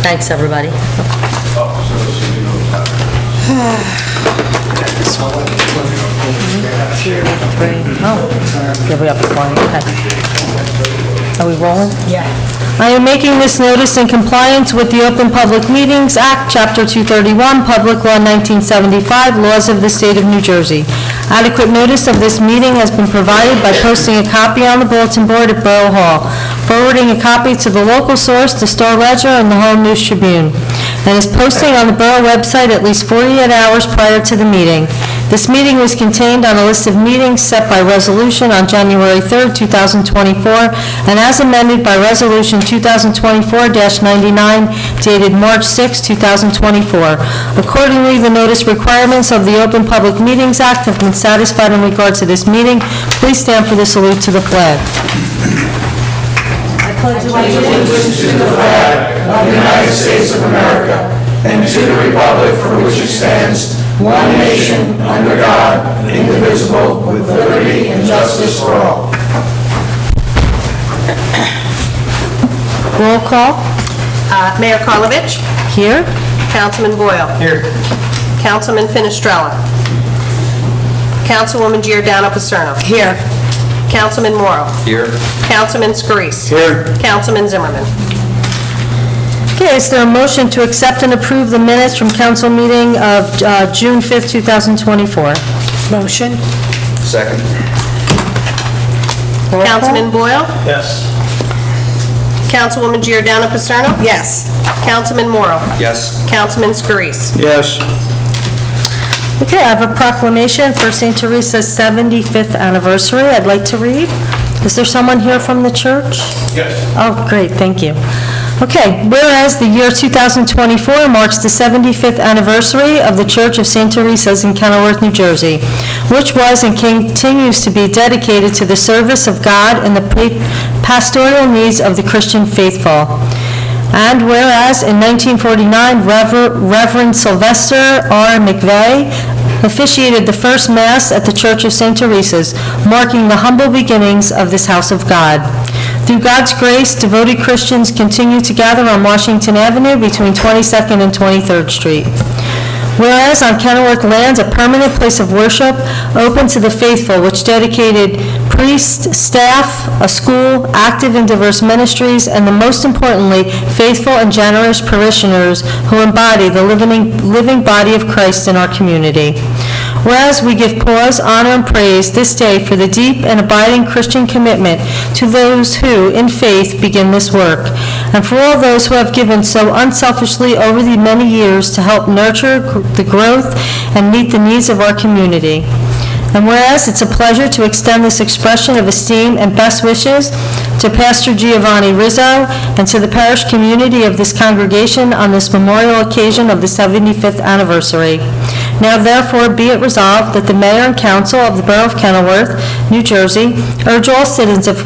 Thanks, everybody. Yeah, we have one, okay. Are we rolling? Yeah. I am making this notice in compliance with the Open Public Meetings Act, Chapter 231, Public Law 1975, Laws of the State of New Jersey. Adequate notice of this meeting has been provided by posting a copy on the bulletin board at Borough Hall, forwarding a copy to the local source, the Star Ledger, and the Home News Tribune, and is posting on the Borough website at least 48 hours prior to the meeting. This meeting was contained on a list of meetings set by resolution on January 3rd, 2024, and as amended by Resolution 2024-99 dated March 6, 2024. Accordingly, the notice requirements of the Open Public Meetings Act have been satisfied in regard to this meeting. Please stand for the salute to the flag. I pledge allegiance to the flag of the United States of America and to the republic for which it stands, one nation, under God, indivisible, with liberty and justice for all. Roll call. Mayor Karlovich. Here. Councilman Boyle. Here. Councilman Finestrella. Councilwoman Giordano Paserno. Here. Councilman Morrow. Here. Councilman Scarice. Here. Councilman Zimmerman. Okay, is there a motion to accept and approve the minutes from council meeting of June 5th, 2024? Motion. Second. Roll call. Councilman Boyle. Yes. Councilwoman Giordano Paserno. Yes. Councilman Morrow. Yes. Councilman Scarice. Yes. Okay, I have a proclamation for St. Teresa's 75th anniversary I'd like to read. Is there someone here from the church? Yes. Oh, great, thank you. Okay, whereas the year 2024 marks the 75th anniversary of the Church of St. Teresa's in Kenilworth, New Jersey, which was and continues to be dedicated to the service of God and the pastoral needs of the Christian faithful. And whereas in 1949, Reverend Sylvester R. McVeigh officiated the first Mass at the Church of St. Teresa's, marking the humble beginnings of this house of God. Through God's grace, devoted Christians continue to gather on Washington Avenue between 22nd and 23rd Street. Whereas on Kenilworth lands, a permanent place of worship open to the faithful, which dedicated priests, staff, a school, active and diverse ministries, and most importantly, faithful and generous parishioners who embody the living body of Christ in our community. Whereas we give pause, honor, and praise this day for the deep and abiding Christian commitment to those who, in faith, begin this work, and for all those who have given so unselfishly over the many years to help nurture the growth and meet the needs of our community. And whereas it's a pleasure to extend this expression of esteem and best wishes to Pastor Giovanni Rizzo and to the parish community of this congregation on this memorial occasion of the 75th anniversary. Now therefore be it resolved that the Mayor and Council of the Borough of Kenilworth, New Jersey, urge all citizens of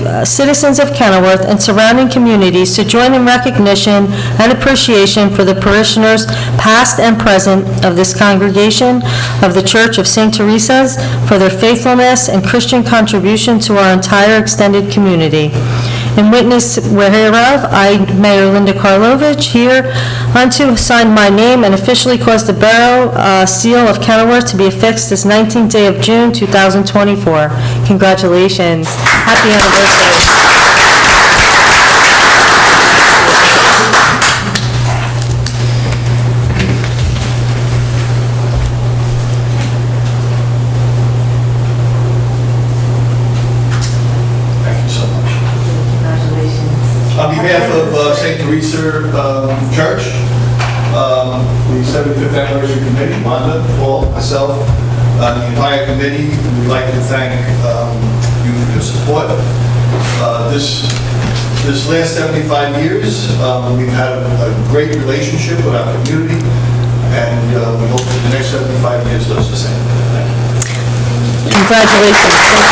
Kenilworth and surrounding communities to join in recognition and appreciation for the parishioners past and present of this congregation of the Church of St. Teresa's for their faithfulness and Christian contribution to our entire extended community. In witness whereof, I, Mayor Linda Karlovich, here unto sign my name and officially cause the borough seal of Kenilworth to be affixed this 19th day of June, 2024. Congratulations. Happy anniversary. On behalf of St. Teresa Church, the 75th Anniversary Committee, Wanda, Paul, myself, the entire committee, we'd like to thank you for your support. This last 75 years, we've had a great relationship with our community, and we hope that the next 75 years does the same. Thank you. Congratulations. Thank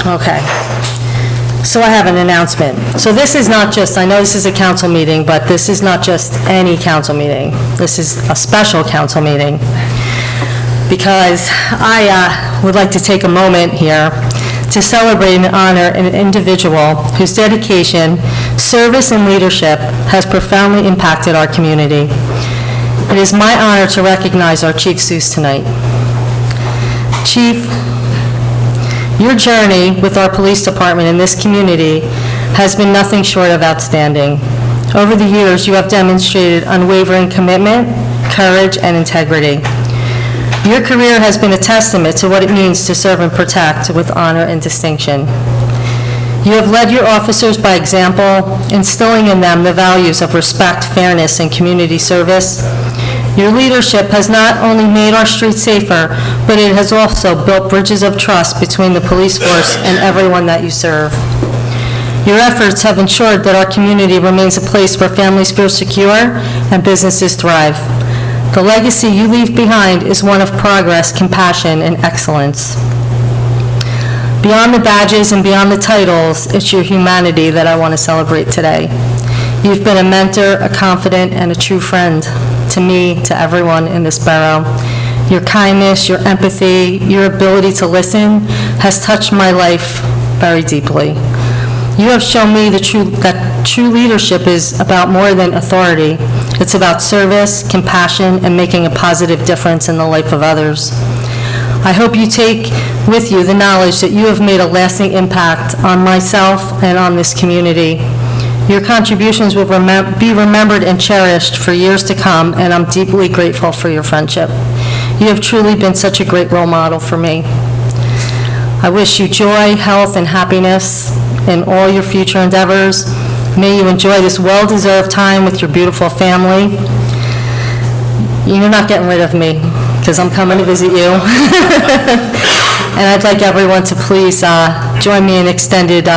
you. Okay. So I have an announcement. So this is not just, I know this is a council meeting, but this is not just any council meeting. This is a special council meeting, because I would like to take a moment here to celebrate and honor an individual whose dedication, service, and leadership has profoundly impacted our community. It is my honor to recognize our Chief Seuss tonight. Chief, your journey with our police department in this community has been nothing short of outstanding. Over the years, you have demonstrated unwavering commitment, courage, and integrity. Your career has been a testament to what it means to serve and protect with honor and distinction. You have led your officers by example, instilling in them the values of respect, fairness, and community service. Your leadership has not only made our streets safer, but it has also built bridges of trust between the police force and everyone that you serve. Your efforts have ensured that our community remains a place where families feel secure and businesses thrive. The legacy you leave behind is one of progress, compassion, and excellence. Beyond the badges and beyond the titles, it's your humanity that I want to celebrate today. You've been a mentor, a confidant, and a true friend to me, to everyone in this borough. Your kindness, your empathy, your ability to listen has touched my life very deeply. You have shown me that true leadership is about more than authority. It's about service, compassion, and making a positive difference in the life of others. I hope you take with you the knowledge that you have made a lasting impact on myself and on this community. Your contributions will be remembered and cherished for years to come, and I'm deeply grateful for your friendship. You have truly been such a great role model for me. I wish you joy, health, and happiness in all your future endeavors. May you enjoy this well-deserved time with your beautiful family. You're not getting rid of me, because I'm coming to visit you. And I'd like everyone to please join me in extending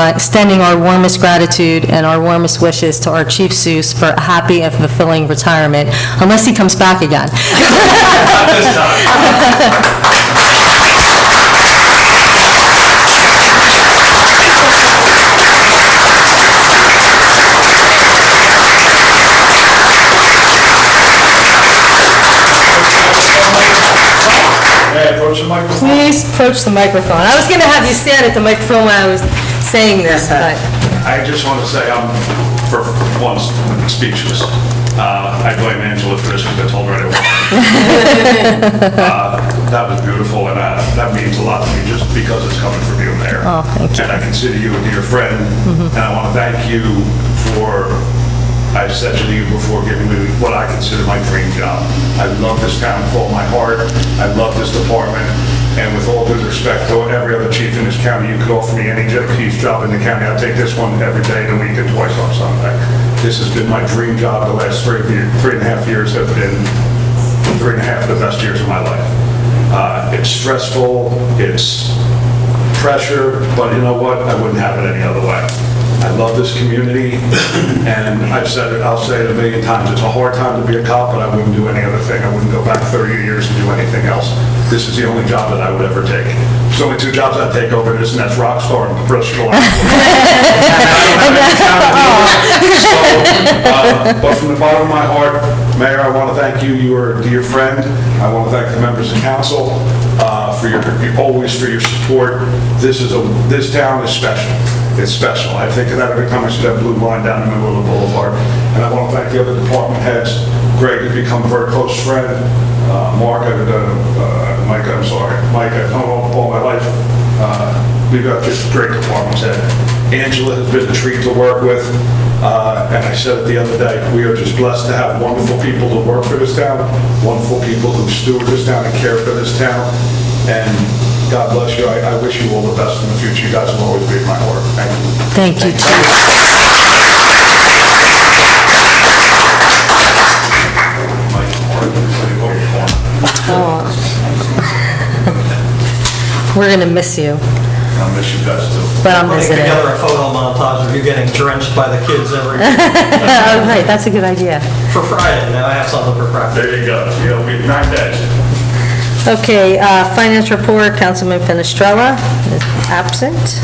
our warmest gratitude and our warmest wishes to our Chief Seuss for a happy and fulfilling retirement, unless he comes back again. Approach the microphone. Please approach the microphone. I was going to have you stand at the microphone when I was saying this, but... I just want to say I'm, for once, speechless. I blame Angela for this because I told her I didn't want to. That was beautiful, and that means a lot to me just because it's coming from you, Mayor. Oh, thank you. And I consider you a dear friend, and I want to thank you for, I've said to you before, giving me what I consider my dream job. I love this town with all my heart. I love this department. And with all due respect to every other chief in this county, you could offer me any chief's job in the county. I'll take this one every day of the week and twice on Sunday. This has been my dream job. The last 3.5 years have been 3.5 of the best years of my life. It's stressful, it's pressure, but you know what? I wouldn't have it any other way. I love this community, and I've said it, I'll say it a million times. It's a hard time to be a cop, but I wouldn't do any other thing. I wouldn't go back 30 years and do anything else. This is the only job that I would ever take. There's only 2 jobs I'd take over this, and that's rock star and Bristol. But from the bottom of my heart, Mayor, I want to thank you. You are a dear friend. I want to thank the members of council always for your support. This town is special. It's special. I think of that every time I see that blue line down the middle of the boulevard. And I want to thank the other department heads. Greg has become a very close friend. Mike, I've known all my life. We've got just great departments head. Angela has been a treat to work with. And I said it the other day, we are just blessed to have wonderful people to work for this town, wonderful people who steward this town and care for this town. And God bless you. I wish you all the best in the future. You guys will always be in my heart. Thank you. Thank you, Chief. We're going to miss you, I'll miss you guys too. but I'm Putting visiting. together a photo montage of you getting drenched by the kids every Oh, right, that's a good idea. for Friday. Now I have something for Friday. There you go. It'll be 9 days. Okay, finance report, Councilman Fenestrella is absent.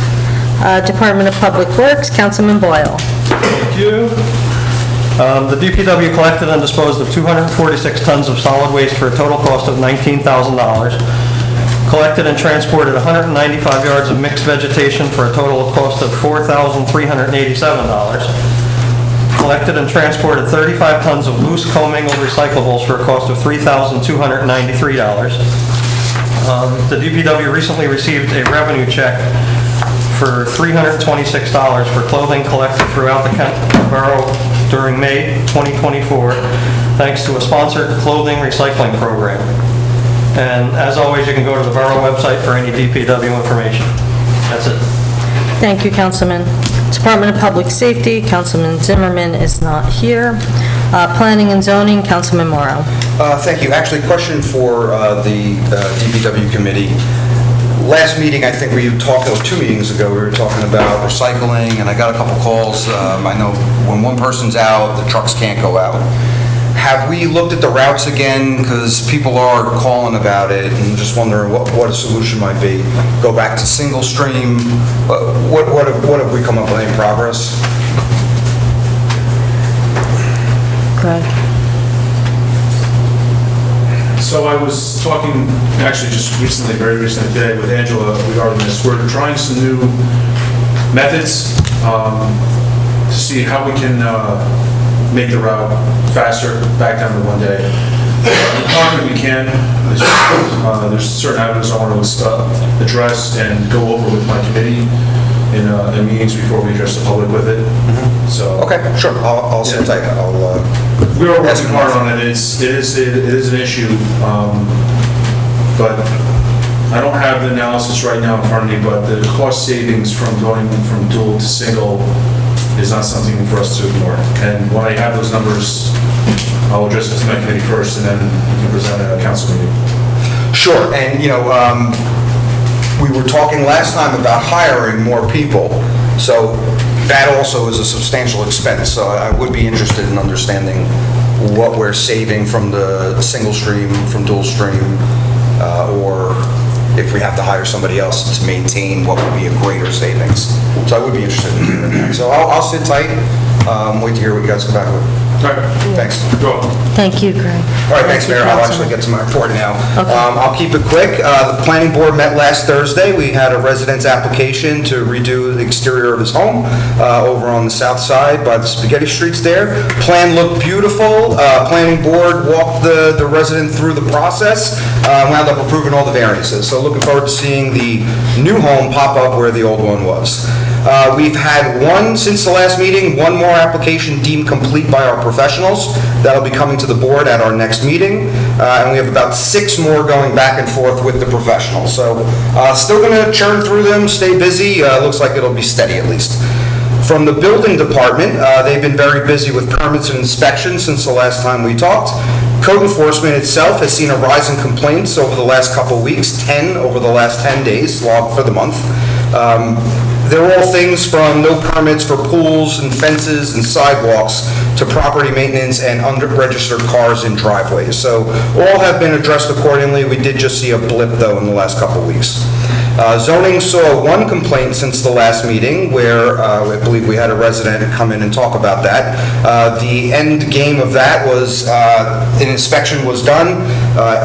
Department of Public Works, Councilman Boyle. Thank you. The DPW collected and disposed of 246 tons of solid waste for a total cost of $19,000. collected and transported 195 yards of mixed vegetation for a total cost of $4,387, collected and transported 35 tons of loose commingled recyclables for a cost of $3,293. The DPW recently received a revenue check for $326 for clothing collected throughout the borough during May 2024, thanks to a sponsored clothing recycling program. And as always, you can go to the borough website for any DPW information. That's it. Thank you, Councilman. Department of Public Safety, Councilman Zimmerman is not here. Planning and Zoning, Councilman Morrow. Thank you. Actually, question for the DPW committee. Last meeting, I think we talked, 2 meetings ago, we were talking about recycling, and I got a couple calls. I know when one person's out, the trucks can't go out. Have we looked at the routes again? Because people are calling about it, and just wondering what a solution might be. Go back to single stream? What have we come up with? Any progress? Greg. So I was talking, actually just recently, very recently today, with Angela regarding this. We're trying some new methods to see how we can make the route faster, back down to 1 day. I'm confident we can. There's certain items I want to address and go over with my committee in meetings before we address the public with it. So Okay, sure. I'll sit tight. we are working hard on it. It is an issue, but I don't have the analysis right now in front of me. But the cost savings from going from dual to single is not something for us to ignore. And when I have those numbers, I'll address it to my committee first, and then we can present it at a council meeting. Sure, and we were talking last time about hiring more people, so that also is a substantial expense. So I would be interested in understanding what we're saving from the single stream, from dual stream, or if we have to hire somebody else to maintain what would be a greater savings. So I would be interested in hearing that. So I'll sit tight, wait to hear what you guys come back with. All right. Thanks. Go on. Thank you, Greg. All right, thanks, Mayor. I'll actually get to my report now. Okay. I'll keep it quick. The planning board met last Thursday. We had a resident's application to redo the exterior of his home over on the south side by the spaghetti streets there. Plan looked beautiful. Planning board walked the resident through the process, wound up approving all the variances. So looking forward to seeing the new home pop up where the old one was. We've had since the last meeting, one more application deemed complete by our professionals. That'll be coming to the board at our next meeting. And we have about 6 more going back and forth with the professionals. So still going to churn through them, stay busy. Looks like it'll be steady at least. From the building department, they've been very busy with permits and inspections since the last time we talked. Code enforcement itself has seen a rise in complaints over the last couple of weeks, 10 over the last 10 days, logged for the month. They're all things from no permits for pools and fences and sidewalks to property maintenance and unregistered cars in driveways. So all have been addressed accordingly. We did just see a blip, though, in the last couple of weeks. Zoning saw 1 complaint since the last meeting where I believe we had a resident come in and talk about that. The end game of that was an inspection was done.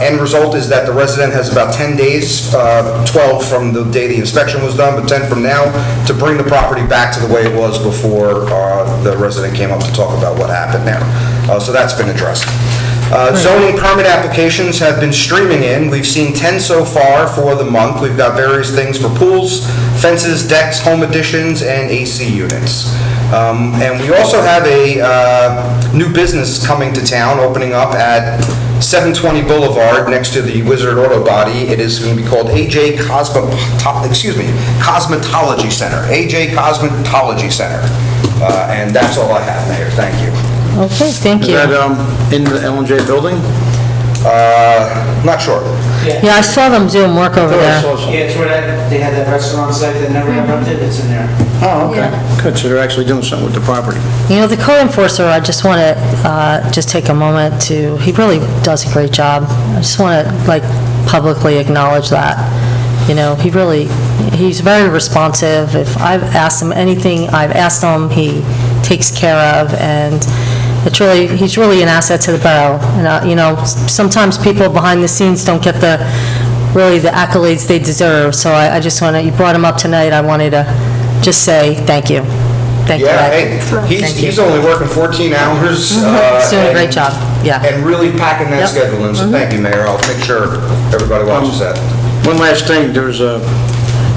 End result is that the resident has about 10 days, 12 from the day the inspection was done, but 10 from now, to bring the property back to the way it was before the resident came up to talk about what happened there. So that's been addressed. Zoning permit applications have been streaming in. We've seen 10 so far for the month. We've got various things for pools, fences, decks, home additions, and AC units. And we also have a new business coming to town, opening up at 720 Boulevard next to the Wizard Auto Body. It is going to be called AJ Cosmetology Center. AJ Cosmetology Center. And that's all I have, Mayor. Thank you. Okay, thank you. Is that in the L&J building? Not sure. Yeah, I saw them doing work over there. Yeah, it's where they had that restaurant site that never got rented, it's in there. Oh, okay. Good, so they're actually doing something with the property. You know, the code enforcer, I just want to just take a moment he really does a great job. I just want to, publicly acknowledge that. You know, he's very responsive. If I've asked him anything, I've asked him, he takes care of, and he's really an asset to the borough. And, sometimes people behind the scenes don't get the really the accolades they deserve. So I just want to, you brought them up tonight, I wanted to just say thank you. Thank you, Yeah, Ed. hey, Thank you. he's only working 14 hours. He's doing a and- great job, yeah. And really packing that Yep. schedule in, so thank you, Mayor. I'll make sure everybody watches that. One last thing, there's a,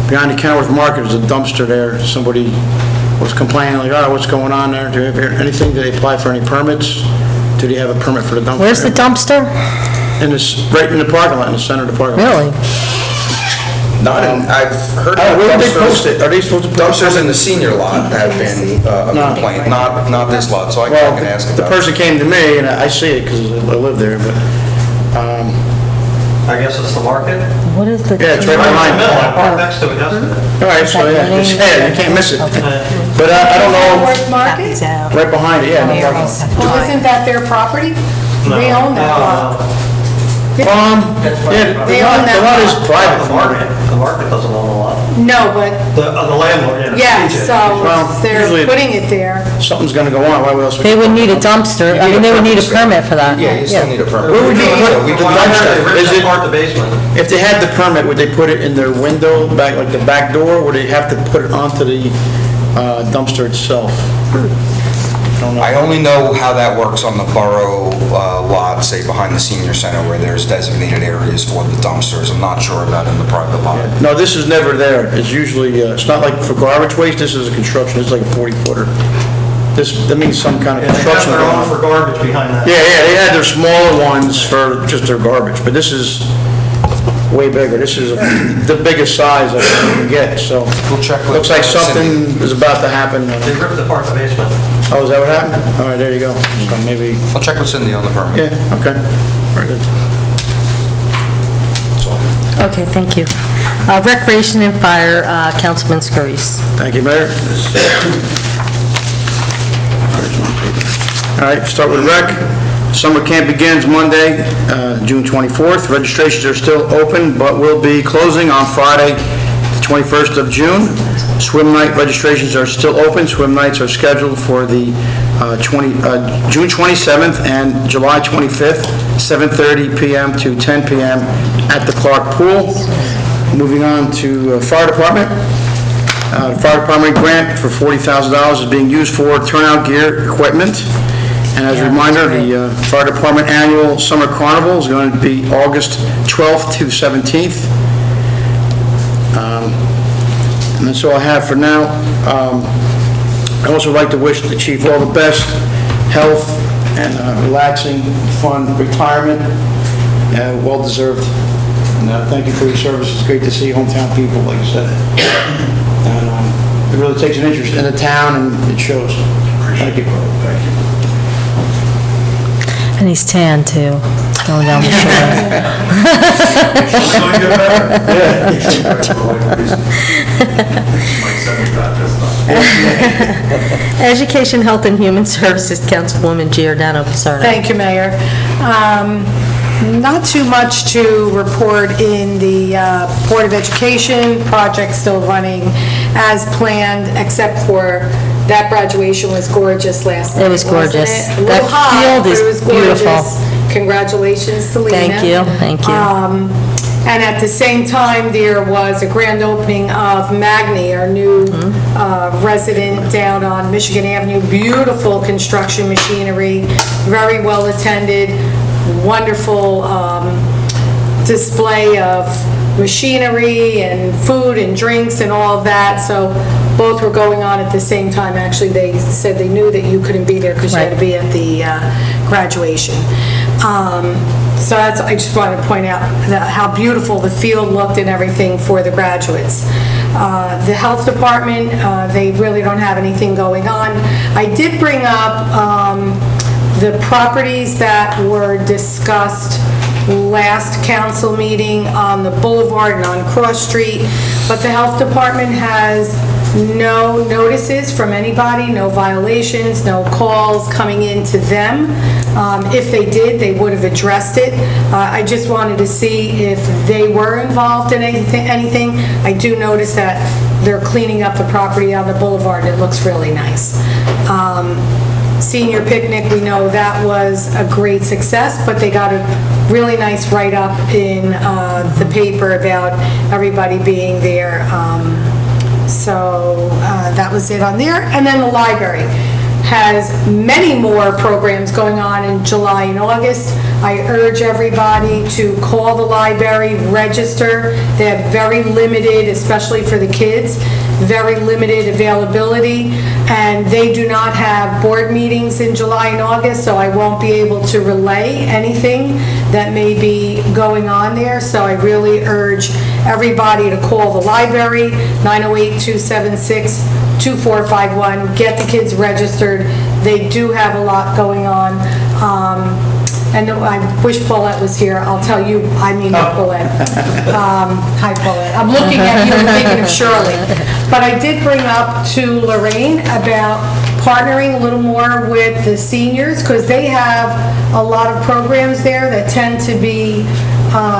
behind the Kenilworth Market, there's a dumpster there. Somebody was complaining, like, oh, what's going on there? Do you have anything, did they apply for any permits? Do they have a permit for the dumpster? Where's the dumpster? In this, right in the parking lot, in the center of the parking lot. Really? Not in, I've heard Oh, where did they dumpsters- post it? Are they supposed to post Dumpsters in the senior lot have been a No. complaint, not this lot, so I Well, can ask the about it. person came to me, and I see it because I live there, but, I guess it's the market. What is the? yeah, it's right Right in behind the middle, I me. parked next to it yesterday. All right, so yeah, it's there, you can't miss it. But I don't know, Kenilworth Market? right behind it, yeah. in the parking lot. Well, isn't that their property? They own that lot. Yeah, They own that the lot is lot. private. The market doesn't own a lot. No, but, The landlord, yeah, TJ. so Well, they're usually- putting it there. Something's gonna go on, why else? They would need a dumpster, I mean, they would need a permit for that. Yeah, you still need a permit. Where would you put We the did dumpster? They ripped Is it, apart the basement. if they had the permit, would they put it in their window, back, like the back door, or would they have to put it onto the dumpster itself? I only know how that works on the borough lot, say behind the senior center where there's designated areas for the dumpsters. I'm not sure about in the private lot. No, this is never there. It's usually, it's not like for garbage waste, this is a construction, it's like a 40-footer. That means some kind of And they have construction their going own on. for garbage behind that. Yeah, they had their smaller ones for just their garbage, but this is way bigger. This is the biggest size that you can get, so. We'll check with Looks like Cindy. something is about to happen. They ripped apart the basement. Oh, is that what happened? All right, there you go. So maybe, I'll check with Cindy on the permit. yeah, okay. Very good. That's all. Okay, thank you. Recreation and Fire, Councilman Scurries. Thank you, Mayor. All right, start with rec. Summer camp begins Monday, June 24th. Registrations are still open, but will be closing on Friday, the 21st of June. Swim night registrations are still open. Swim nights are scheduled for the June 27th and July 25th, 7:30 PM to 10 PM at the Clark Pool. Moving on to Fire Department. The Fire Department grant for $40,000 is being used for turnout gear equipment. And as a reminder, the Fire Department Annual Summer Carnival is going to be August 12th to 17th. And that's all I have for now. I also like to wish the chief all the best, health, and relaxing, fun retirement, well-deserved. And thank you for your service. It's great to see hometown people, like I said. And it really takes an interest in the town, and it shows. Thank you. Thank you. And he's tan, too, going down the shore. Feeling good better? Might send me back this time. Education, Health, and Human Services, Councilwoman Giordano Pisarno. Thank you, Mayor. Not too much to report in the Board of Education. Project still running as planned, except for that graduation was gorgeous last night. It was wasn't gorgeous. it? A little That hot, field but is it was beautiful. gorgeous. Congratulations, Selena. Thank you, thank you. And at the same time, there was a grand opening of Magni, our new resident down on Michigan Avenue. Beautiful construction machinery, very well attended, wonderful display of machinery and food and drinks and all of that. So both were going on at the same time. Actually, they said they knew that you couldn't be there because you had to be at the graduation. So that's, I just wanted to point out how beautiful the field looked and everything for the graduates. The health department, they really don't have anything going on. I did bring up the properties that were discussed last council meeting on the boulevard and on Cross Street, but the health department has no notices from anybody, no violations, no calls coming in to them. If they did, they would have addressed it. I just wanted to see if they were involved in anything. I do notice that they're cleaning up the property on the boulevard. It looks really nice. Senior picnic, we know that was a great success, but they got to really nice write-up in the paper about everybody being there. So that was it on there. And then the library has many more programs going on in July and August. I urge everybody to call the library, register. They have very limited, especially for the kids, very limited availability, and they do not have board meetings in July and August, so I won't be able to relay anything that may be going on there. So I really urge everybody to call the library, 908-276-2451, get the kids registered. They do have a lot going on. And I wish Paulette was here. I'll tell you, I mean Paulette. Hi, Paulette. I'm looking at you and thinking of Shirley. But I did bring up to Lorraine about partnering a little more with the seniors, because they have a lot of programs there that tend to be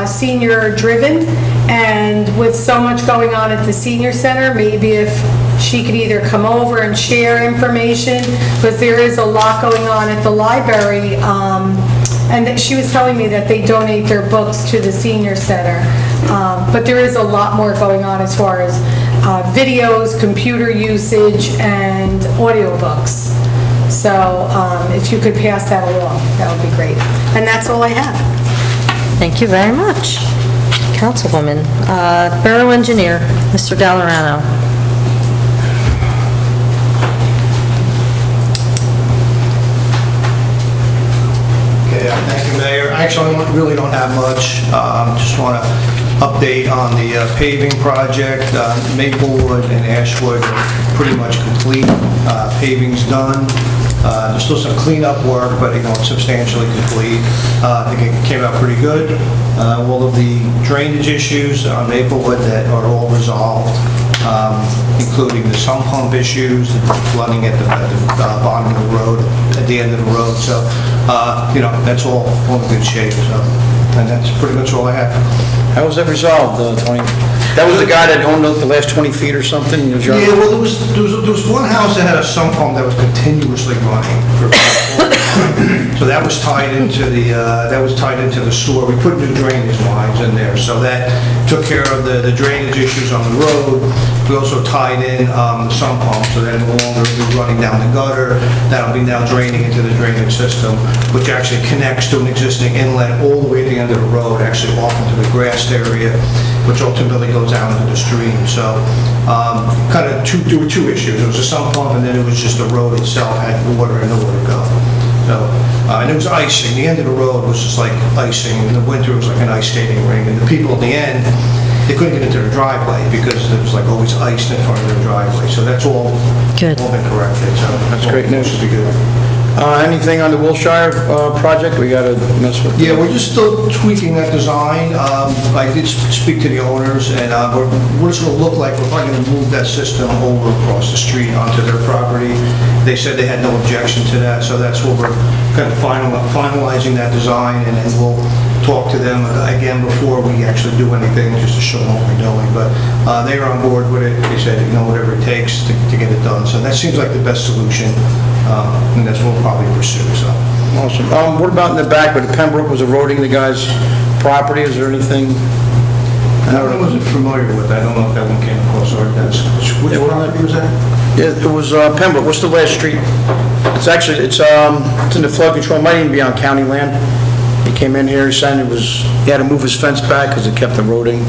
senior-driven. And with so much going on at the senior center, maybe if she could either come over and share information, because there is a lot going on at the library. And that she was telling me that they donate their books to the senior center. But there is a lot more going on as far as videos, computer usage, and audiobooks. So if you could pass that along, that would be great. And that's all I have. Thank you very much. Councilwoman, Borough Engineer, Mr. Gallarano. Thank you, Mayor. Actually, I really don't have much. Just want to update on the paving project. Maplewood and Ashwood are pretty much complete. Paving's done. There's still some cleanup work, but it's substantially complete. I think it came out pretty good. All of the drainage issues on Maplewood that are all resolved, including the sump pump issues, the flooding at the bottom of the road, at the end of the road. So, that's all in good shape. So, and that's pretty much all I have. How was that resolved, Tony? That was the guy that owned the last 20 feet or something? Yeah, well, there was one house that had a sump pump that was continuously running for so that was tied into the sewer. We put new drainage lines in there, so that took care of the drainage issues on the road. We also tied in the sump pump, so that no longer be running down the gutter. That'll be now draining into the drainage system, which actually connects to an existing inlet all the way to the end of the road, actually off into the grassed area, which ultimately goes out into the stream. So there were two issues. It was a sump pump, and then it was just the road itself had water and nowhere to go. So, and it was icing. The end of the road was just like icing. In the winter, it was like an ice skating rink. And the people at the end, they couldn't get into their driveway because it was like always iced in front of their driveway. So that's all been corrected. So That's great news. Should be good. Anything on the Wilshire project we got to mess with? Yeah, we're just still tweaking that design. I did speak to the owners, and what it's going to look like, we're probably going to move that system over across the street onto their property. They said they had no objection to that, so that's what we're kind of finalizing that design, and then we'll talk to them again before we actually do anything, just to show them what we're doing. But they are on board with it. They said, whatever it takes to get it done. So that seems like the best solution, and that's what we'll probably pursue. So. Awesome. What about in the back where the Pembroke was eroding the guy's property? Is there anything? I wasn't familiar with that. I don't know if that one came across our desk. Which property was that? Yeah, it was Pembroke. What's the last street? It's in the flood control. It might even be on county land. He came in here, he said he had to move his fence back because it kept eroding.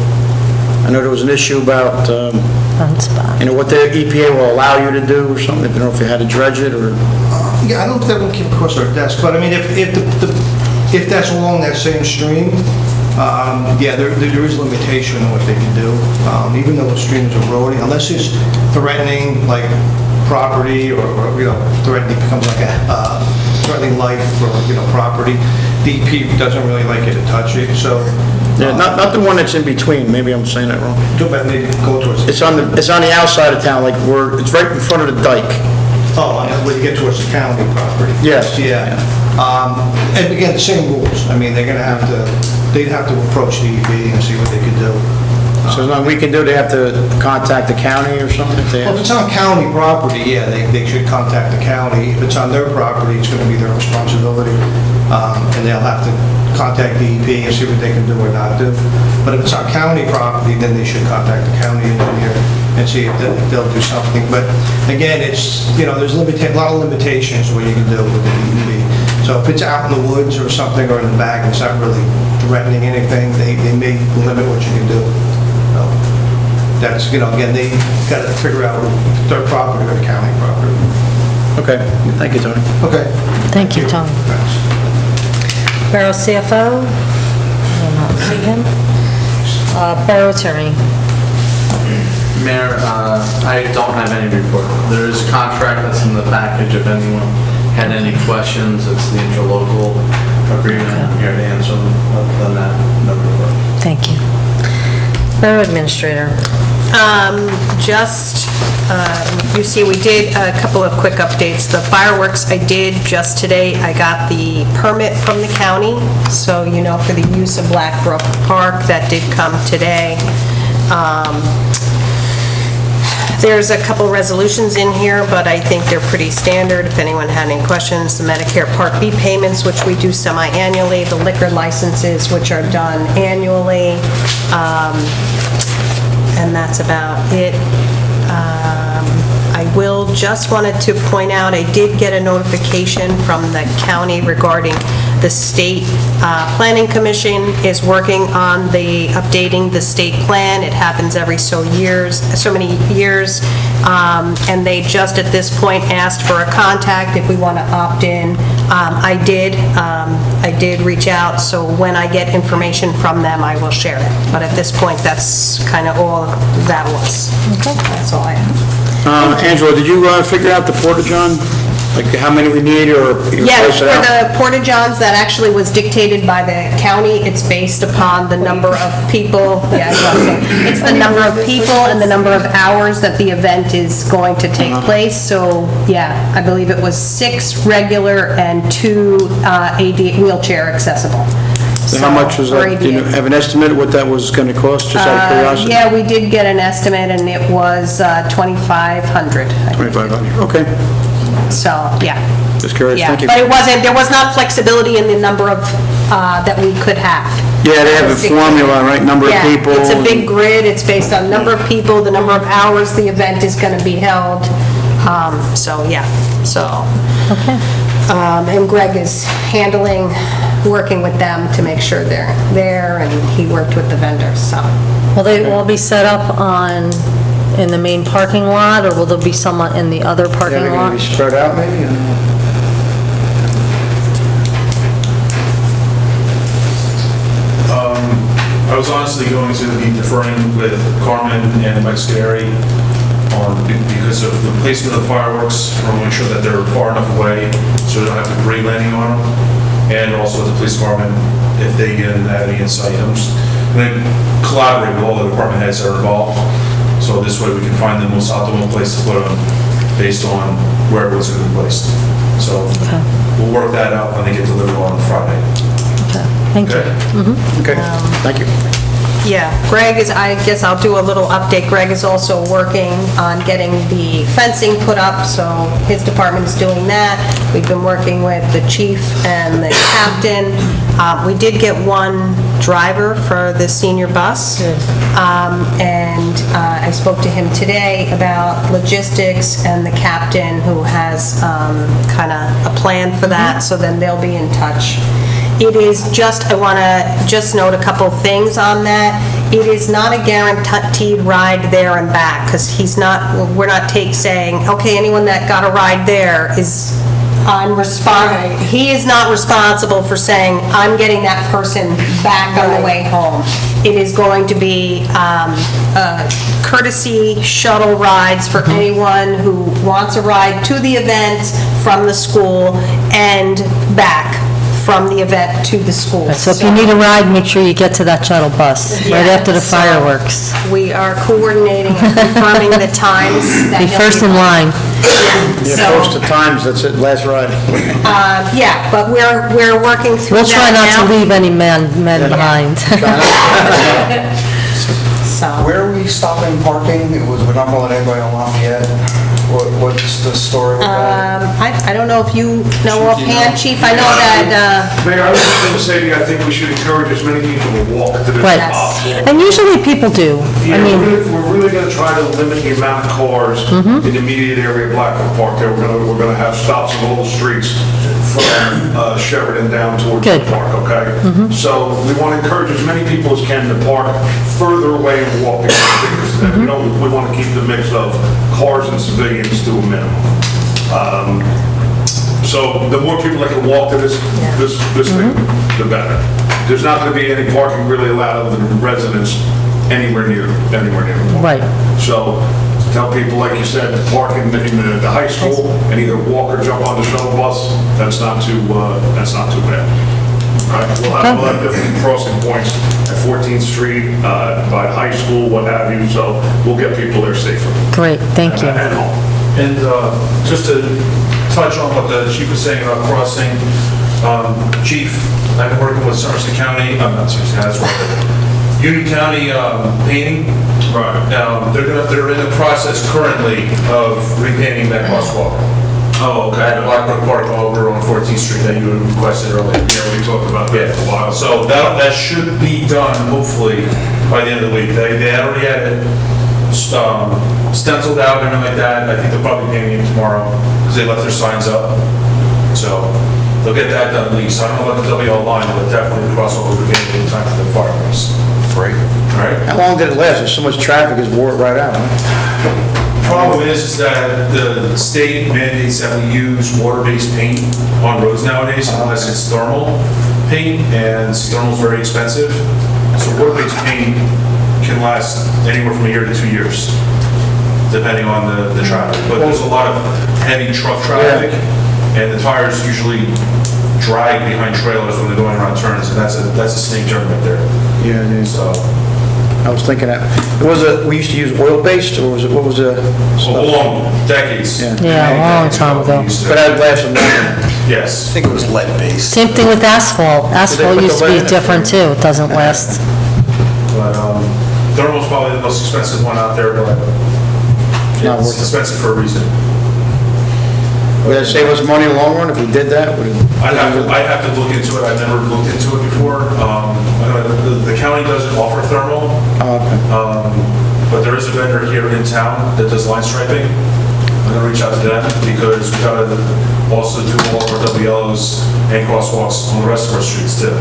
I know there was an issue about, what the EPA will allow you to do or something. I don't know if you had to dredge it or... Yeah, I don't think that one came across our desk, but I mean, if that's along that same stream, there is limitation on what they can do. Even though the stream is eroding, unless it's threatening, like, property or threatening becomes like a threatening life for, property, DEP doesn't really like you to touch it, so... Yeah, not the one that's in between, maybe I'm saying that wrong. Too bad, maybe go towards... It's on the outside of town, it's right in front of the dike. Oh, when you get towards the county property. Yes. Yeah. And again, the same rules. I mean, they'd have to approach DEP and see what they could do. So there's nothing we can do, they have to contact the county or something if they Well, have... if it's on county property, yeah, they should contact the county. If it's on their property, it's going to be their responsibility, and they'll have to contact DEP and see what they can do or not do. But if it's on county property, then they should contact the county engineer and see if they'll do something. But again, it's, you know, there's a lot of limitations what you can do with the DEP. So if it's out in the woods or something, or in the back, it's not really threatening anything, they may limit what you can do. So that's, you know, again, they got to figure out if their property or county property. Okay, thank you, Tony. Okay. Thank you, Tom. Borough CFO, I will not see him. Borough Attorney. Mayor, I don't have any report. There is a contract that's in the package if anyone had any questions. It's the interlocal agreement. I'm here to answer them. Other than that, no report. Thank you. Borough Administrator. You see, we did a couple of quick updates. The fireworks I did just today, I got the permit from the county, so, you know, for the use of Blackbrook Park, that did come today. There's a couple resolutions in here, but I think they're pretty standard. If anyone had any questions, the Medicare Part B payments, which we do semi-annually, the liquor licenses, which are done annually, and that's about it. I will just wanted to point out, I did get a notification from the county regarding the state planning commission is working on updating the state plan. It happens every so many years, and they just at this point asked for a contact if we want to opt in. I did reach out, so when I get information from them, I will share it. But at this point, that's kind of all that was. Okay. That's all I have. Angela, did you figure out the porta-john? Like how many we need or... Yeah, for the porta-johns, that actually was dictated by the county. It's based upon the number of people. Yeah, it's the number of people and the number of hours that the event is going to take place. So, yeah, I believe it was 6 regular and 2 AD wheelchair accessible. So how much was that? Do you have an estimate of what that was going to cost, just out of curiosity? Yeah, we did get an estimate, and it was $2,500. $2,500, okay. So, yeah. Just curious, Yeah, thank you. but there was not flexibility in the number of, that we could have. Yeah, they have a formula, right, number of people. Yeah, it's a big grid, it's based on number of people, the number of hours the event is going to be held. So, yeah, so. Okay. And Greg is working with them to make sure they're there, and he worked with the vendors, so. Will they all be set up in the main parking lot, or will there be someone in the other Yeah, parking they're going to lot? be spread out maybe? I was honestly going to be deferring with Carmen and Mike Scary because of the placement of the fireworks. I want to make sure that they're far enough away so we don't have to grade landing on them. And also with the police department, if they get any insight. I'm just going to collaborate with all the department heads that are involved. So this way we can find the most optimal place to put them based on where everyone's going to be placed. So we'll work that out when they get delivered on Friday. Okay, thank you. Okay, thank you. Yeah, Greg is, I guess I'll do a little update. Greg is also working on getting the fencing put up, so his department is doing that. We've been working with the chief and the captain. We did get one driver for the senior bus, and I spoke to him today about logistics and the captain who has kind of a plan for that, so then they'll be in touch. It is just, I want to just note a couple things on that. It is not a guaranteed ride there and back, because we're not saying, okay, anyone that got a ride there is, he is not responsible for saying, I'm getting that person back on the way home. It is going to be courtesy shuttle rides for anyone who wants a ride to the event from the school and back from the event to the school. So if you need a ride, make sure you get to that shuttle bus right after the so fireworks. We are coordinating and confirming the times. Be first in line. Yeah, close to times, that's it, last ride. Yeah, but we're working through We'll try that not to now. leave any men behind. So, Where are we stopping parking? We're not going to let anybody on Lafayette? What's the story with that? I don't know if you know offhand, Chief, I know that, Mayor, I was just going to say to you, I think we should encourage as many people to walk to this Right. as possible. And usually people do. I Yeah, mean, we're really going to try to limit the amount of cars in the immediate area of Blackwell Park there. We're going to have stops on all the streets from Sheridan down towards the Good. park, okay? So we want to encourage as many people as can to park further away and walk. We want to keep the mix of cars and civilians to a minimum. So the more people that can walk to this thing, the better. There's not going to be any parking really allowed other than residents anywhere near the park. Right. So tell people, like you said, to park in the high school and either walk or jump on the shuttle bus. That's not too bad. Right? We'll have different crossing points at 14th Street, by the high school, what have you. So we'll get people there safer. great, thank you. And home. And just to touch on what the chief was saying about crossing, Chief, I've been working with Somerset County, not Somerset County, that's right, Union County painting. Right. They're in the process currently of repainting that crosswalk. Oh, okay. At Blackbrook Park over on 14th Street that you had requested earlier. Yeah, we talked about that for a while. So that should be done hopefully by the end of the week. They already had it stenciled out and everything like that. I think they'll probably be painting it tomorrow because they left their signs up. So they'll get that done at least. I don't know if they'll be all lined, but definitely the crosswalk will be painted in time for the fireworks. Great. All right? How long did it last? There's so much traffic, it's wore it right out, huh? Problem is that the state mandates that we use water-based paint on roads nowadays unless it's thermal paint, and thermal's very expensive. So water-based paint can last anywhere from a year to 2 years, depending on the traffic. But there's a lot of heavy truck traffic, and the tires usually drag behind trailers when they're going around turns, and that's a snake turn right there. Yeah, it is. So, I was thinking that. We used to use oil-based, or was it, what was the? long decades. Yeah, a long time ago. But that lasted longer. Yes. I think it was lead-based. Same thing with asphalt. Asphalt put used the to be lead in it? different too, it doesn't last. But thermal's probably the most expensive one out there, but not worth it's it. expensive for a reason. Would that save us money in the long run if we did that? I'd have to look into it. I've never looked into it before. I know the county doesn't offer thermal, Oh, okay. but there is a vendor here in town that does line striping. I'm gonna reach out to them because we gotta also do all of our WLOs and crosswalks on the rest of our streets too.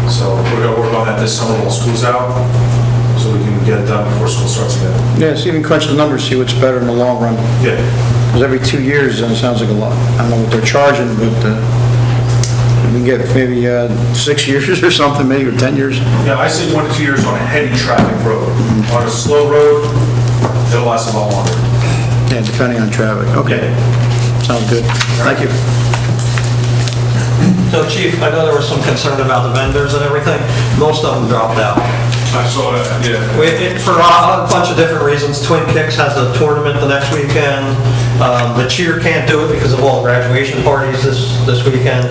So we're gonna work on that this summer while school's out, so we can get it done before school starts again. Yeah, so even crunch the numbers, see what's better in the long run. Yeah. Because every 2 years, then it sounds like a lot. I don't know what they're charging, but we can get maybe 6 years or something, maybe, or 10 years. Yeah, I say 1 to 2 years on a heavy traffic road. On a slow road, it'll last a lot longer. Yeah, depending on traffic. Okay, sounds good. Thank you. So Chief, I know there was some concern about the vendors and everything. Most of them dropped out. I saw that, yeah. For a bunch of different reasons. Twin Kicks has a tournament the next weekend. The cheer can't do it because of all graduation parties this weekend.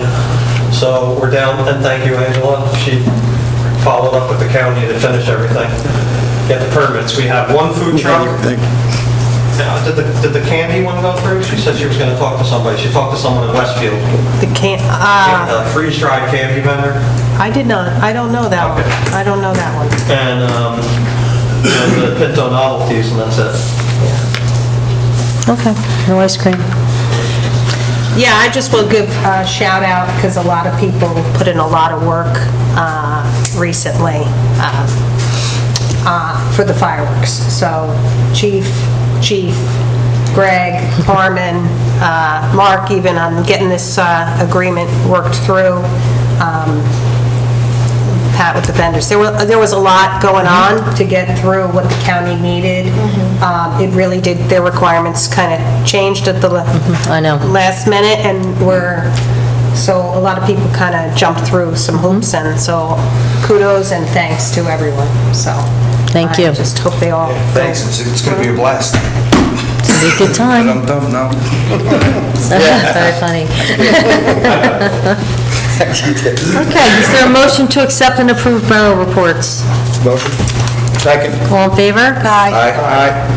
So we're down, and thank you, Angela. She followed up with the county to finish everything, get the permits. We have one food truck. Thank you. Did the candy one go through? She said she was going to talk to somebody. She talked to someone in Westfield. the Freeze-dried candy vendor. I did not, I don't know that one. I don't know that one. And the Pinto novelties, and that's it. Okay, no ice cream. Yeah, I just will give a shout out because a lot of people put in a lot of work recently for the fireworks. So Chief, Greg, Carmen, Mark even on getting this agreement worked through. Pat with the vendors. There was a lot going on to get through what the county needed. It really did, their requirements kind of changed at the I know. last minute, and so a lot of people kind of jumped through some hoops, and so kudos and thanks to everyone, so. Thank you. I just hope they all. Thanks, it's going to be a blast. It's gonna be a good time. No. Very funny. Okay, is there a motion to accept and approve borough reports? Motion? Second. All in favor? Aye. Aye.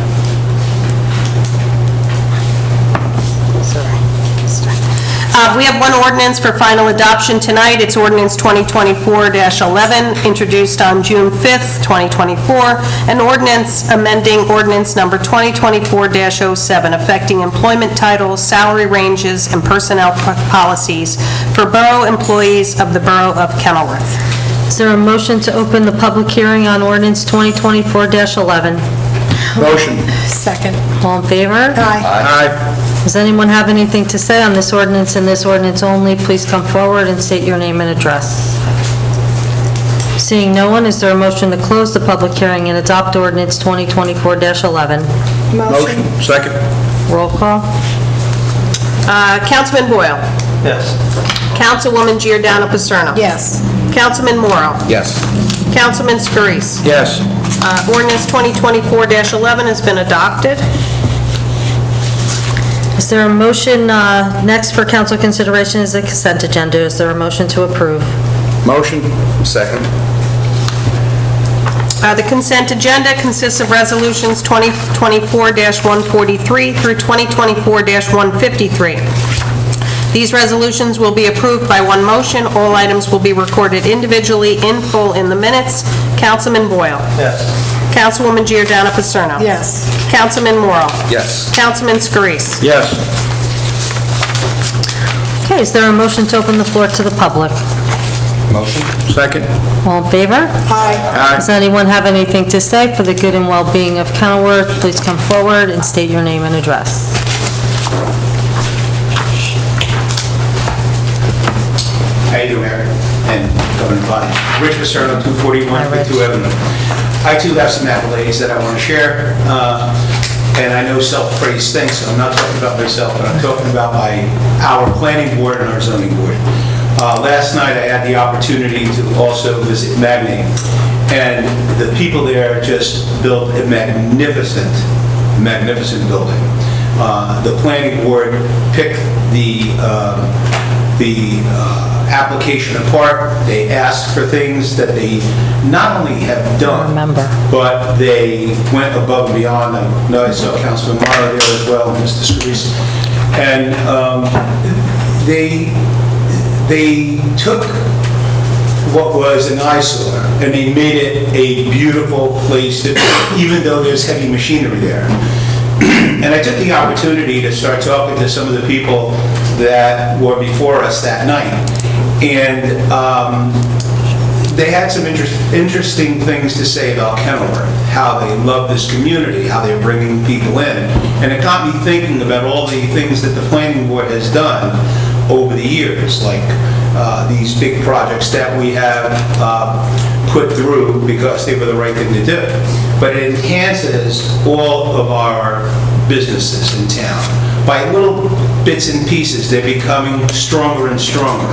We have one ordinance for final adoption tonight. It's ordinance 2024-11, introduced on June 5th, 2024, an ordinance amending ordinance number 2024-07, affecting employment titles, salary ranges, and personnel policies for borough employees of the Borough of Kenilworth. Is there a motion to open the public hearing on ordinance 2024-11? Motion. Second. All in favor? Aye. Aye. Does anyone have anything to say on this ordinance and this ordinance only? Please come forward and state your name and address. Seeing no one, is there a motion to close the public hearing and adopt ordinance 2024-11? Motion. Second. Roll call. Councilman Boyle. Yes. Councilwoman Giordano Paserno. Yes. Councilman Morrow. Yes. Councilman Scarice. Yes. Ordinance 2024-11 has been adopted. Is there a motion, next for council consideration is the consent agenda. Is there a motion to approve? Motion. Second. The consent agenda consists of resolutions 2024-143 through 2024-153. These resolutions will be approved by one motion. All items will be recorded individually in full in the minutes. Councilman Boyle. Yes. Councilwoman Giordano Paserno. Yes. Councilman Morrow. Yes. Councilman Scarice. Yes. Okay, is there a motion to open the floor to the public? Motion. Second. All in favor? Aye. Aye. Does anyone have anything to say for the good and well-being of Kenilworth? Please come forward and state your name and address. How you doing, Mayor and Governor Bonnie? Rich Paserno, 241 52 Avenue. I too have some accolades that I want to share, and I know self-praise stinks, so I'm not talking about myself, but I'm talking about our planning board and our zoning board. Last night, I had the opportunity to also visit Magnate, and the people there just built a magnificent building. The planning board picked the application apart. They asked for things that they not only have done, but they went above and beyond. I know I saw Councilman Morrow there as well, Mr. Scarice. And they took what was an eyesore and they made it a beautiful place to be, even though there's heavy machinery there. And I took the opportunity to start talking to some of the people that were before us that night. And they had some interesting things to say about Kenilworth, how they love this community, how they're bringing people in. And it got me thinking about all the things that the planning board has done over the years, like these big projects that we have put through because they were the right thing to do. But it enhances all of our businesses in town. By little bits and pieces, they're becoming stronger and stronger.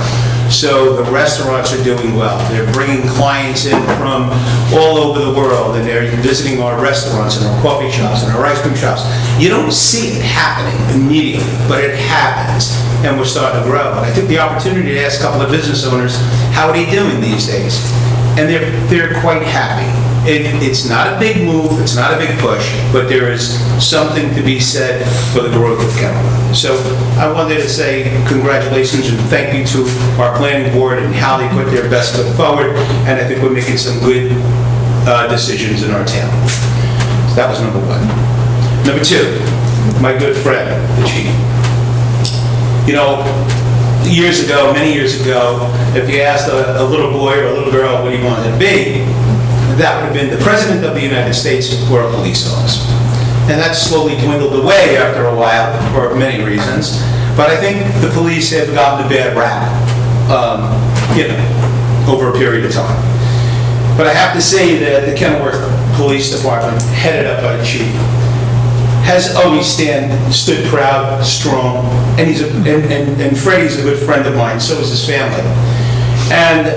So the restaurants are doing well. They're bringing clients in from all over the world, and they're visiting our restaurants and our coffee shops and our ice cream shops. You don't see it happening immediately, but it happens, and we're starting to grow. And I took the opportunity to ask a couple of business owners, how are they doing these days? And they're quite happy. It's not a big move, it's not a big push, but there is something to be said for the growth of Kenilworth. So I wanted to say congratulations and thank you to our planning board and how they put their best foot forward, and I think we're making some good decisions in our town. So that was number one. Number two, my good friend, the chief. You know, years ago, many years ago, if you asked a little boy or a little girl what he wanted to be, that would have been the President of the United States or a police officer. And that slowly dwindled away after a while for many reasons. But I think the police have gotten a bad rap, over a period of time. But I have to say that the Kenilworth Police Department, headed up by the chief, has always stood proud, strong, and and Freddie's a good friend of mine, so is his family. And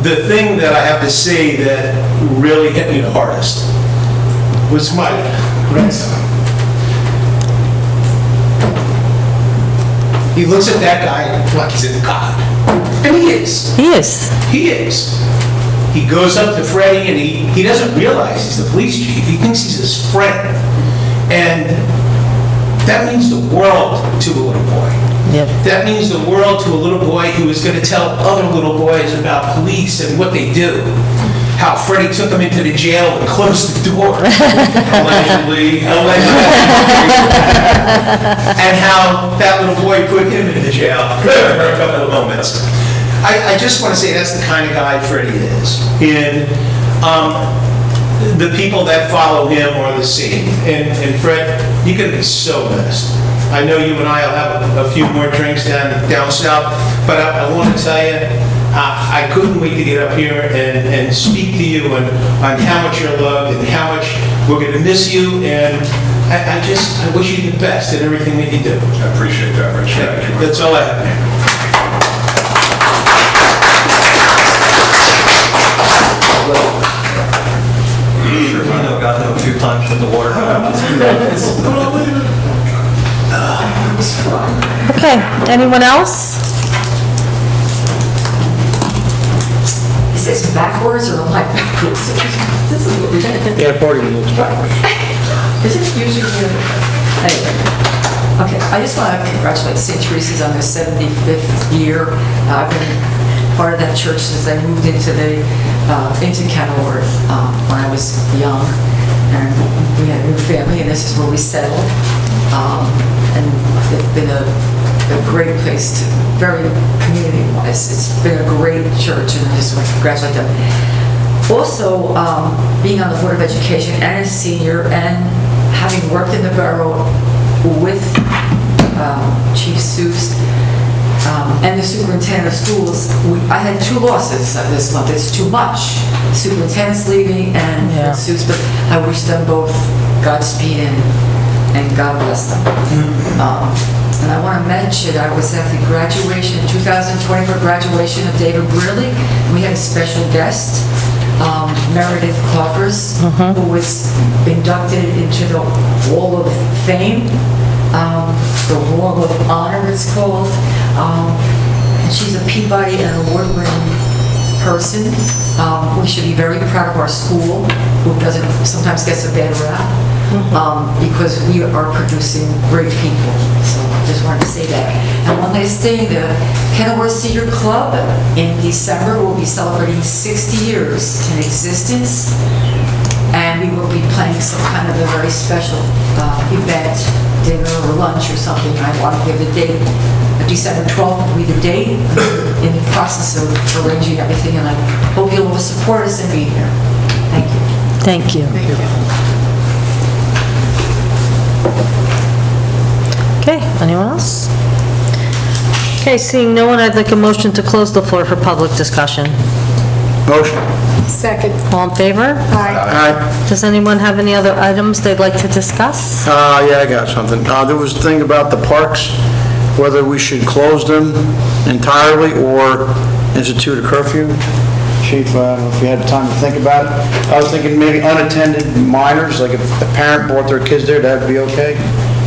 the thing that I have to say that really hit me the hardest was my grandson. He looks at that guy like he's a god. And he is. He is. He is. He goes up to Freddie, and he doesn't realize he's the police chief. He thinks he's his friend. And that means the world to a little boy. That means the world to a little boy who is going to tell other little boys about police and what they do. How Freddie took him into the jail and closed the door. Allegedly. And how that little boy put him in the jail for a couple of moments. I just want to say that's the kind of guy Freddie is. And the people that follow him are the same. And Fred, you're going to be so missed. I know you and I will have a few more drinks down south, but I want to tell you, I couldn't wait to get up here and speak to you on how much you're loved and how much we're going to miss you. And I wish you the best in everything that you do. I appreciate that, Rich. That's all I have. I've gotten him a few times with the water. Okay, anyone else? Is this backwards or am I backwards? This is what we did. Yeah, party looks backwards. Is it usually, anyway. Okay, I just want to congratulate St. Teresa's on their 75th year. I've been part of that church since I moved into Kenilworth when I was young. And we had a new family, and this is where we settled. And it's been a great place, very community-wise. It's been a great church, and I just want to congratulate them. Also, being on the Board of Education and a senior, and having worked in the borough with Chief Seuss and the superintendent of schools, I had 2 losses this month. It's too much. Superintendent's leaving and Seuss, but I wish them both Godspeed and God bless them. And I want to mention, I was at the graduation, 2024 graduation of David Brearley, and we had a special guest, Meredith Cloffers, who was inducted into the Wall of Fame, the Wall of Honor it's called. And she's a Peabody and award-winning person. We should be very proud of our school, who doesn't sometimes gets a bad rap, because we are producing great people. So I just wanted to say that. And one last thing, the Kenilworth Senior Club in December will be celebrating 60 years in existence, and we will be planning some kind of a very special event, dinner or lunch or something. I want to give the date. December 12th will be the date. In the process of arranging everything, and I hope you'll support us and be here. Thank you. Thank you. Thank you. Okay, anyone else? Okay, seeing no one, I'd like a motion to close the floor for public discussion. Motion. Second. All in favor? Aye. Aye. Does anyone have any other items they'd like to discuss? Yeah, I got something. There was a thing about the parks, whether we should close them entirely or institute a curfew. Chief, I don't know if you had time to think about it. I was thinking maybe unattended minors, like if a parent brought their kids there, that'd be okay.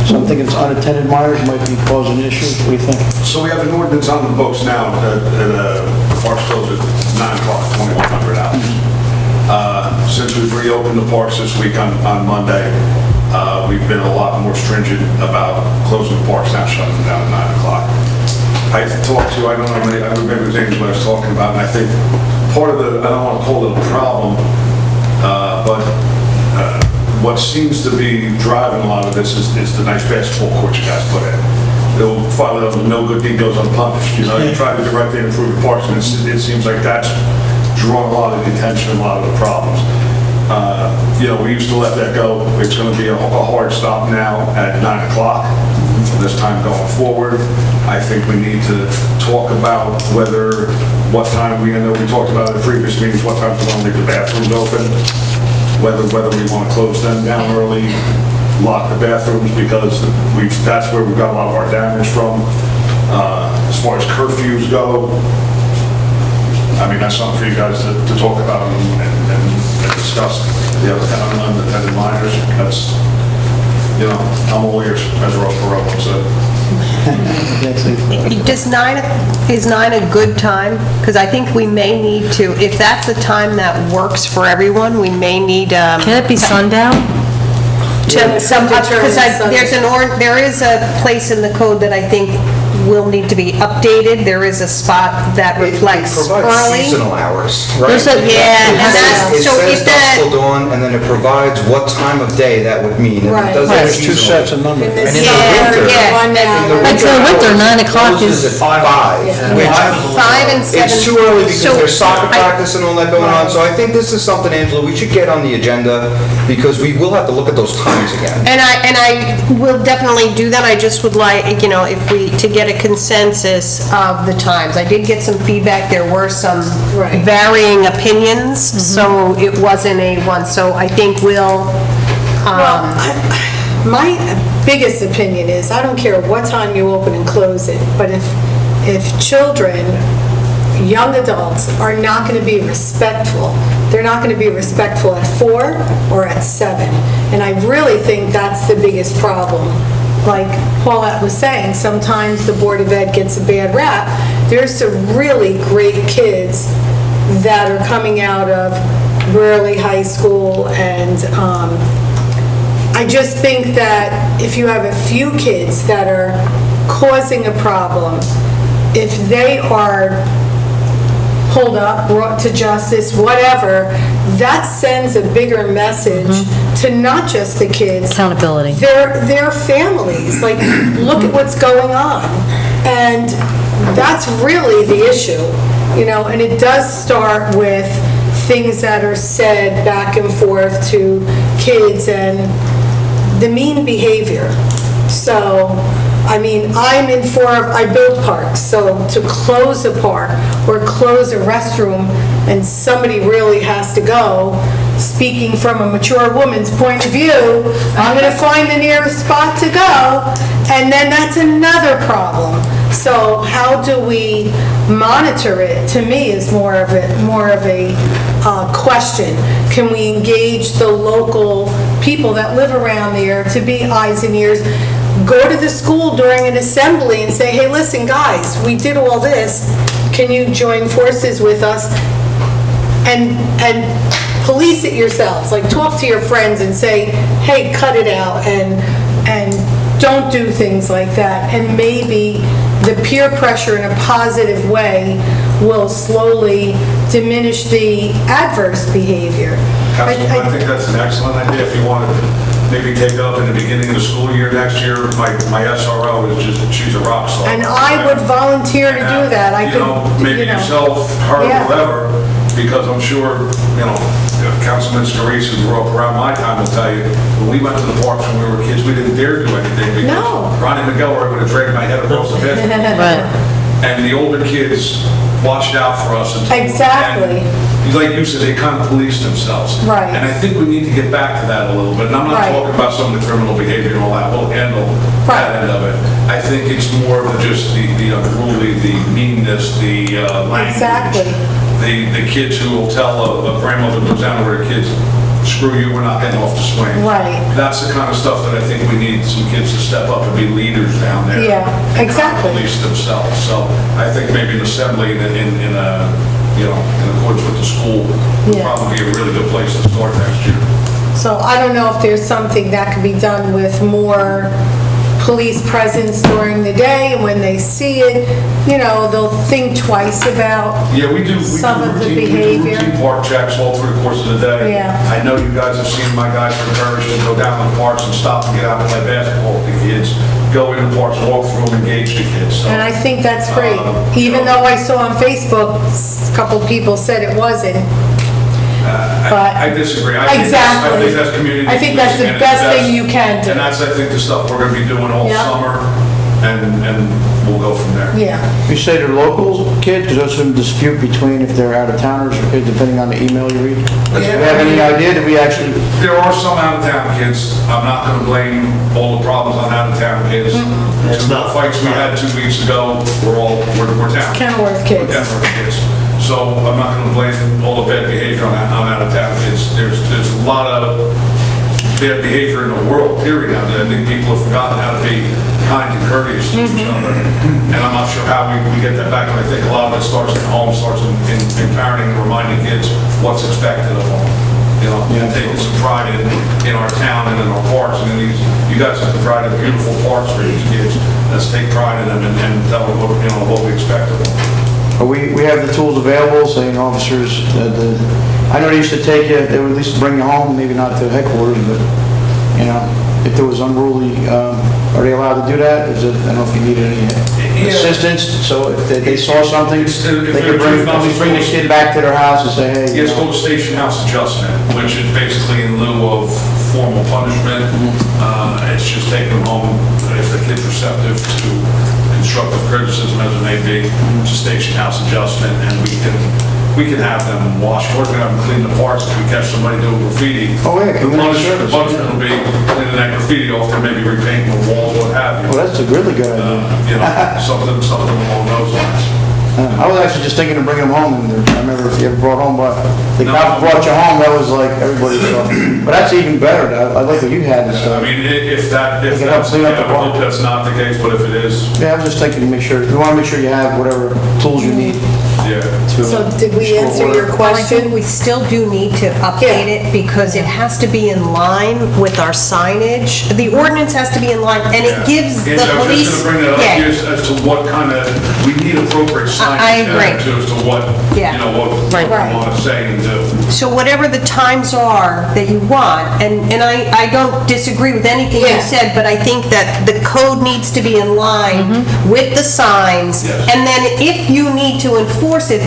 So I'm thinking it's unattended minors might be causing issues. What do you think? So we have an ordinance on the books now that the parks close at 9 o'clock, 2100 hours. Since we've reopened the parks this week on Monday, we've been a lot more stringent about closing the parks now, shutting them down at 9 o'clock. I talked to, I don't know, I remember the names what I was talking about, and I think part of the, I don't want to call it a problem, but what seems to be driving a lot of this is the nice basketball court you guys put in. They'll follow no good deed goes unpunished. You know, you try to do the right thing and improve the parks, and it seems like that's drawing a lot of the attention and a lot of the problems. You know, we used to let that go. It's going to be a hard stop now at 9 o'clock. This time going forward, I think we need to talk about what time I know we talked about in previous meetings, what time we're going to leave the bathrooms open, whether we want to close them down early, lock the bathrooms, because that's where we've got a lot of our damage from. As far as curfews go, I mean, that's something for you guys to talk about and discuss. The unattended minors, you know, I'm all ears, as Rob Perot said. Is 9 a good time? Because I think we may need to, if that's a time that works for everyone, we may need... Can it be sundown? Because there is a place in the code that I think will need to be updated. There is a spot that reflects It provides early. seasonal hours, right? There's a- Yeah, and that's, It so says if that, dusk till dawn, and then it provides what time of day that would mean. and it Right. does Right. have It's two seasonal. sets of numbers. And in the Yeah, winter, yeah. in the Until winter, hours, 9 o'clock closes is- at 5. which 5 and 7. It's too early because So there's soccer I- practice and all that going on, so I think this is something, Angela, we should get on the agenda, because we will have to look at those times again. And I will definitely do that. I just would like, you know, if we, to get a consensus of the times. I did get some feedback. There were some Right. varying opinions, so it wasn't a one. So I think we'll, Well, my biggest opinion is, I don't care what time you open and close it, but if children, young adults, are not going to be respectful, they're not going to be respectful at 4 or at 7. And I really think that's the biggest problem. Like Paulette was saying, sometimes the Board of Ed gets a bad rap. There's some really great kids that are coming out of Burley High School, and I just think that if you have a few kids that are causing a problem, if they are pulled up, brought to justice, whatever, that sends a bigger message to not just the kids. Accountability. Their families, like, look at what's going on. And that's really the issue, you know, and it does start with things that are said back and forth to kids and the mean behavior. So, I mean, I'm in I build parks, so to close a park or close a restroom and somebody really has to go, speaking from a mature woman's point of view, I'm gonna find the nearest spot to go, and then that's another problem. So how do we monitor it, to me, is more of a question. Can we engage the local people that live around there to be eyes and ears? Go to the school during an assembly and say, hey, listen, guys, we did all this. Can you join forces with us? And police it yourselves. Like, talk to your friends and say, hey, cut it out, and don't do things like that. And maybe the peer pressure in a positive way will slowly diminish the adverse behavior. Councilman, I think that's an excellent idea. If you want to maybe take it up in the beginning of the school year next year, my SRO is just, she's a rock star. And I would volunteer to do that. I You could, know, maybe you know. yourself, her, Yeah. whoever, because I'm sure, you know, Councilman Scarice, who grew up around my time, will tell you, when we went to the parks when we were kids, we didn't dare do anything No. because Ronnie McGilroy would have dragged my head across the bed. And the older kids watched out for us. Exactly. And like you said, they kind of police themselves. Right. And I think we need to get back to that a little bit. And I'm not Right. talking about some of the criminal behavior and all that. We'll handle that end of it. I think it's more than just the unruly, the meanness, the language. Exactly. The kids who will tell a grandmother who goes down to her kids, screw you, we're not getting off the swing. Right. That's the kind of stuff that I think we need some kids to step up and be leaders down there. Yeah, and exactly. police themselves. So I think maybe an assembly in a, you know, in accordance with the school would Yeah. probably be a really good place to start next year. So I don't know if there's something that could be done with more police presence during the day, and when they see it, you know, they'll think twice about Yeah, we do some of the routine behavior. park checks all through the course of the day. Yeah. I know you guys have seen my guys from Parish that go down to the parks and stop and get out and play basketball with the kids, go in the parks, walk through them, engage the kids. So, And I think that's great. Even though I saw on Facebook, a couple people said it wasn't. But- I disagree. I Exactly. think that's community. I think that's the policing, and best that's- thing you can do. And that's, I think, the stuff we're gonna be doing all Yeah. summer, and we'll go from there. Yeah. You say they're local kids, because there's some dispute between if they're out-of-towners, or depending on the email you read. Do we have any idea, do we actually, There are some out-of-town kids. I'm not gonna blame all the problems on out-of-town kids. The fights we had 2 weeks ago were town. Kenworth kids. We're Kenworth kids. So I'm not gonna blame all the bad behavior on out-of-town kids. There's a lot of bad behavior in the world, period. I think people have forgotten how to be kind and courteous to each other. And I'm not sure how we get that back, but I think a lot of it starts at home, starts in parenting and reminding kids what's expected of them. You know, taking some pride in our town and in our parks, and in these, you guys have to pride in beautiful parks for these kids. Let's take pride in them and tell them what, what we expect of them. We have the tools available, saying officers, I know they used to take you, they would at least bring you home, maybe not to headquarters, but, if there was unruly, are they allowed to do that? I don't know if you needed any assistance, so if they saw something, they could bring the kid back to their house and say, hey. It's called a station house adjustment, which is basically in lieu of formal punishment. It's just taking them home if the kid's receptive to constructive criticism as it may be. It's a station house adjustment, and we can have them wash, we're gonna have them clean the parks if we catch somebody doing graffiti. Oh, yeah, The punishment will be cleaning that graffiti off, or maybe repainting the walls, what have you. Well, that's a really good idea. Something along those lines. I was actually just thinking of bringing them home, and I remember if you ever brought home, but the cop brought you home, that was like, everybody saw. But that's even better, I like what you had and stuff. I mean, if that's, They can help clean up the I hope park. that's not the case, but if it is, Yeah, I was just thinking to make sure, you want to make sure you have whatever tools you need yeah. to. So did we answer your I think question? we still do need to update it because it has to be in line with our signage. The ordinance has to be in line, and it gives the I was police. just going to bring that up here as to what kind of, we need appropriate I signage agree. as to what, Yeah. what we want to say and do. So whatever the times are that you want, and I don't disagree with anything you Yeah. said, but I think that the code needs to be in line with the signs, Yes. and then if you need to enforce it,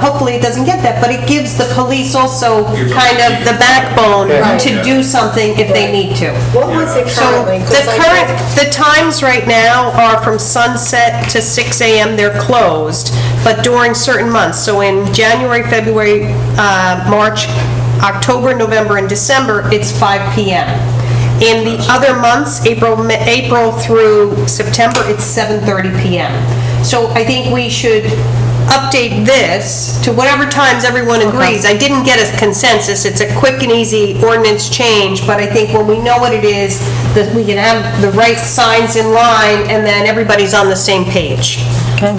hopefully it doesn't get that, but it gives the police also Gives us kind of the backbone Yeah. to do something if they need to. What was it So currently? 'Cause the times right now are from sunset to 6 a.m. They're closed, but during certain months, so in January, February, March, October, November, and December, it's 5 p.m. In the other months, April through September, it's 7:30 p.m. So I think we should update this to whatever times everyone agrees. I didn't get a consensus, it's a quick and easy ordinance change, but I think when we know what it is, that we can have the right signs in line, and then everybody's on the same page. Okay.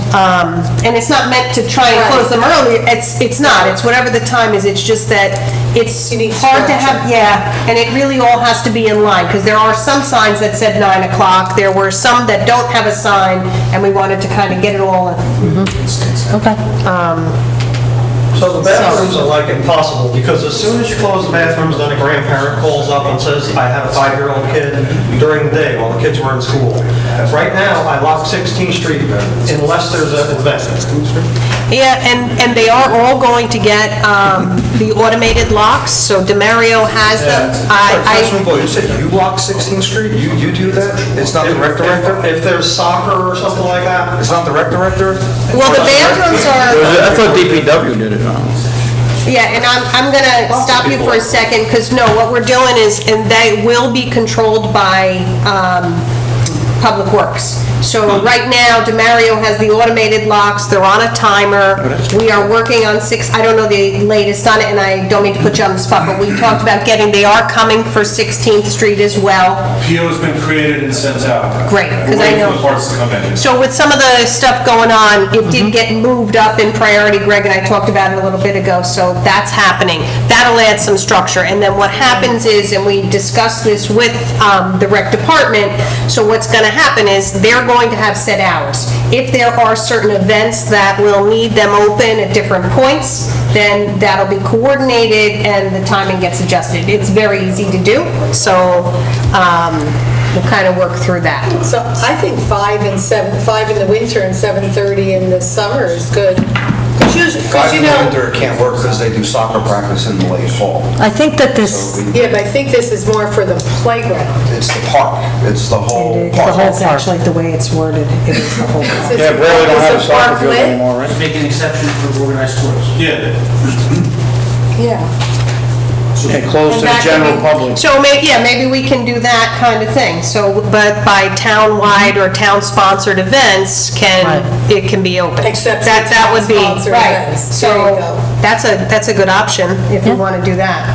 And it's not meant to try and close them early, it's not, it's whatever the time is, it's just that it's You need hard to have, structure. yeah, and it really all has to be in line, because there are some signs that said 9 o'clock, there were some that don't have a sign, and we wanted to kind of get it all in. Okay. So the bathrooms are like impossible, because as soon as you close the bathrooms, then a grandparent calls up and says, I had a 5-year-old kid during the day while the kids were in school. Right now, I lock 16th Street unless there's an event. Yeah, and they are all going to get the automated locks, so DeMario has them. Councilman Boyle, you said you lock 16th Street? You do that? It's not the rec director? If there's soccer or something like that. It's not the rec director? Well, the bathrooms are... I thought DPW did it. Yeah, and I'm gonna stop you for a second, because no, what we're doing is, and they will be controlled by Public Works. So right now, DeMario has the automated locks, they're on a timer. We are working on I don't know the latest on it, and I don't mean to put you on the spot, but we talked about they are coming for 16th Street as well. PO's been created and sent out. Great, 'cause I know- We're waiting for the parts to come in. So with some of the stuff going on, it did get moved up in priority. Greg and I talked about it a little bit ago, so that's happening. That'll add some structure. And then what happens is, and we discussed this with the rec department, so what's going to happen is they're going to have set hours. If there are certain events that will need them open at different points, then that'll be coordinated and the timing gets adjusted. It's very easy to do, so we'll kind of work through that. So I think 5 in the winter and 7:30 in the summer is good. Because Five in the winter can't work because they do soccer practice in the late fall. I think that this, Yeah, but I think this is more for the playground. It's the park, it's the whole The park. whole actually the way it's worded, it is the whole. Is Yeah, Braille don't have a the soccer park field lit? anymore, right? Make an exception for organized sports. Yeah. Yeah. Yeah, closed to the general public. So maybe we can do that kind of thing, so, but by town-wide or town-sponsored events, it can be open. Except That would be, town-sponsored right, events. so There you go. that's a good option if you want to do that.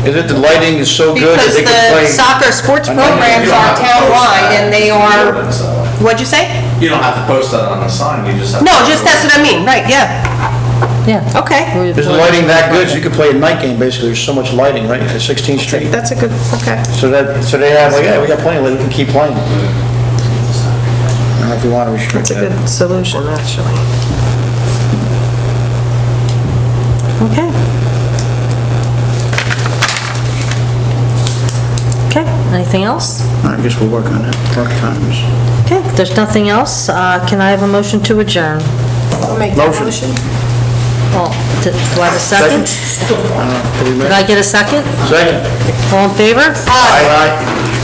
Is it the lighting is so good that Because they can play? the soccer sports I know you programs don't are have to post town-wide, that. and they are, what'd you say? You don't have to post that on the sign, you just have to... No, just that's what I mean, right, yeah. Yeah. Okay. Is the lighting that good, so you can play a night game, basically, there's so much lighting, right, at 16th Street? That's a good, okay. So they have, like, yeah, we got plenty of light, we can keep playing. I don't know if we want to restrict That's a that. good solution, actually. Okay. Okay, anything else? I guess we'll work on that, work times. Okay, if there's nothing else, can I have a motion to adjourn? I'll make that motion. Well, do I have a second? Did I get a second? Second. All in favor? Aye.